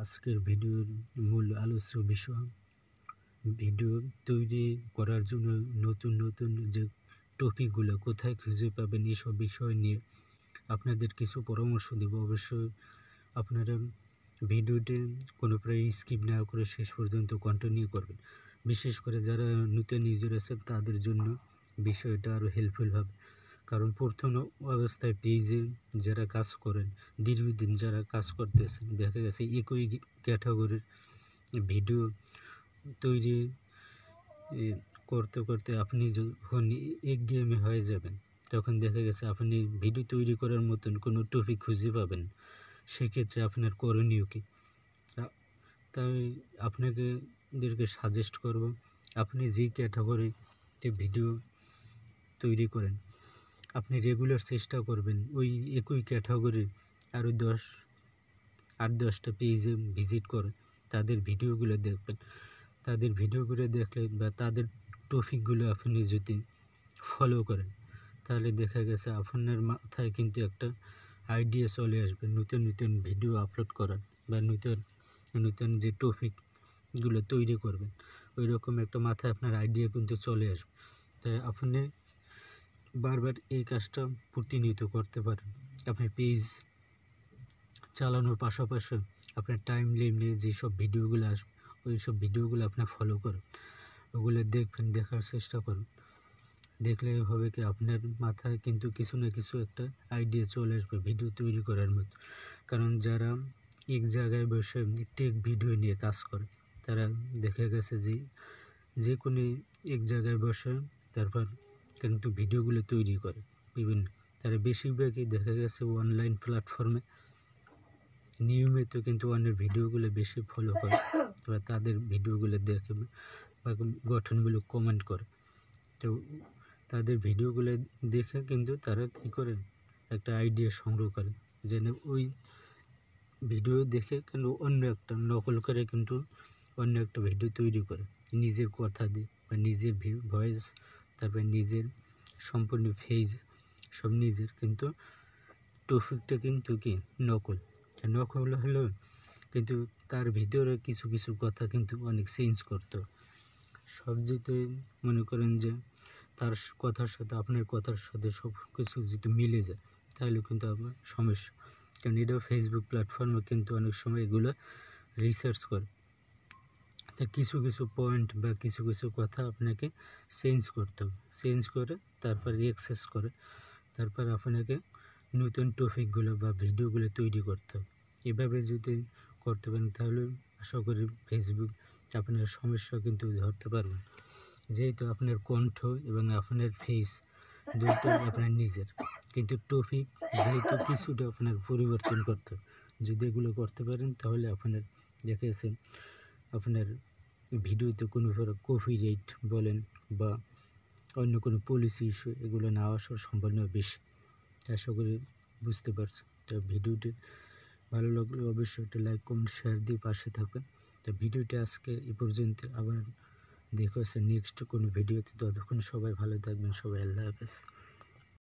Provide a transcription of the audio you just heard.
আজকের ভিডিওর মূল আলোচ্য বিষয় ভিডিও তৈরি করার জন্য নতুন যে টপিকগুলো কোথায় খুঁজে পাবেন এসব বিষয় নিয়ে আপনাদের কিছু পরামর্শ দেব। অবশ্যই আপনারা ভিডিওটি কোনো প্রায় স্কিপ না করে শেষ পর্যন্ত কন্টিনিউ করবেন। বিশেষ করে যারা নতুন ইউজার আছেন তাদের জন্য বিষয়টা আরও হেল্পফুল হবে, কারণ প্রথম অবস্থায় পেজে যারা কাজ করেন, দীর্ঘদিন যারা কাজ করতেছেন, দেখা গেছে একই ক্যাটাগরির ভিডিও তৈরি করতে করতে আপনি যখন একঘেয়েমি হয়ে যাবেন, তখন দেখা গেছে আপনি ভিডিও তৈরি করার মতন কোনো টপিক খুঁজে পাবেন। সেক্ষেত্রে আপনার করণীয় কী? তাই আপনাদেরকে সাজেস্ট করব, আপনি যে ক্যাটাগরিতে ভিডিও তৈরি করেন আপনি রেগুলার চেষ্টা করবেন ওই একই ক্যাটাগরির আরও 8-10টা পেজে ভিজিট করে তাদের ভিডিওগুলো দেখবেন। তাদের ভিডিওগুলো দেখলে বা তাদের টপিকগুলো আপনি যদি ফলো করেন, তাহলে দেখা গেছে আপনার মাথায় কিন্তু একটা আইডিয়া চলে আসবে নতুন ভিডিও আপলোড করার বা নতুন যে টপিকগুলো তৈরি করবেন, ওই রকম একটা মাথায় আপনার আইডিয়া কিন্তু চলে আসবে। তাই আপনি বারবার এই কাজটা প্রতিনিয়ত করতে পারেন। আপনি পেজ চালানোর পাশাপাশি আপনার টাইম লাইনে যেসব ভিডিওগুলো আসবে ওই সব ভিডিওগুলো আপনি ফলো করুন, ওগুলো দেখবেন, দেখার চেষ্টা করুন। দেখলে হবে কি আপনার মাথায় কিন্তু কিছু না কিছু একটা আইডিয়া চলে আসবে ভিডিও তৈরি করার মতো। কারণ যারা এক জায়গায় বসে টেক ভিডিও নিয়ে কাজ করে তারা দেখা গেছে যে কোনো এক জায়গায় বসে তারপর কিন্তু ভিডিওগুলো তৈরি করে বিভিন্ন। তারা বেশিরভাগই দেখা গেছে অনলাইন প্ল্যাটফর্মে নিয়মিত কিন্তু অন্যের ভিডিওগুলো বেশি ফলো করে বা তাদের ভিডিওগুলো দেখে বা গঠনগুলো কমেন্ট করে। তো তাদের ভিডিওগুলো দেখে কিন্তু তারা কী করে একটা আইডিয়া সংগ্রহ করে, যেন ওই ভিডিও দেখে কিন্তু অন্য একটা নকল করে কিন্তু অন্য একটা ভিডিও তৈরি করে নিজের কথা দিয়ে বা নিজের ভয়েস, তারপরে নিজের সম্পূর্ণ ফেজ সব নিজের, কিন্তু টপিকটা কিন্তু কি নকল হলো, কিন্তু তার ভিতরে কিছু কথা কিন্তু অনেক চেঞ্জ করতো। সব যদি মনে করেন যে তার কথার সাথে আপনার কথার সাথে সব কিছু যদি মিলে যায় তাহলে কিন্তু আপনার সমস্যা। কারণ এটা ফেসবুক প্ল্যাটফর্মে কিন্তু অনেক সময় এগুলো রিসার্চ করে, তা কিছু পয়েন্ট বা কিছু কথা আপনাকে চেঞ্জ করতে হবে। চেঞ্জ করে তারপর অ্যাক্সেস করে তারপর আপনাকে নতুন টপিকগুলো বা ভিডিওগুলো তৈরি করতে হবে। এভাবে যদি করতে পারেন তাহলে আশা করি ফেসবুক আপনার সমস্যা কিন্তু ধরতে পারবেন, যেহেতু আপনার কণ্ঠ এবং আপনার ফেস দুটোই আপনার নিজের, কিন্তু টপিক যেহেতু কিছুটা আপনার পরিবর্তন করতে হবে। যদি এগুলো করতে পারেন তাহলে আপনার দেখা গেছে আপনার ভিডিওতে কোনো কপিরাইট বলেন বা অন্য কোনো পলিসি ইস্যু এগুলো না আসার সম্ভাবনা বেশি। আশা করি বুঝতে পারছি। তো ভিডিওটি ভালো লাগলে অবশ্যই একটা লাইক, কমেন্ট, শেয়ার দিয়ে পাশে থাকবেন। তো ভিডিওটি আজকে এ পর্যন্ত, আবার দেখা হচ্ছে নেক্সট কোনো ভিডিওতে। ততক্ষণ সবাই ভালো থাকবেন, সবাই আল্লাহ হাফেজ।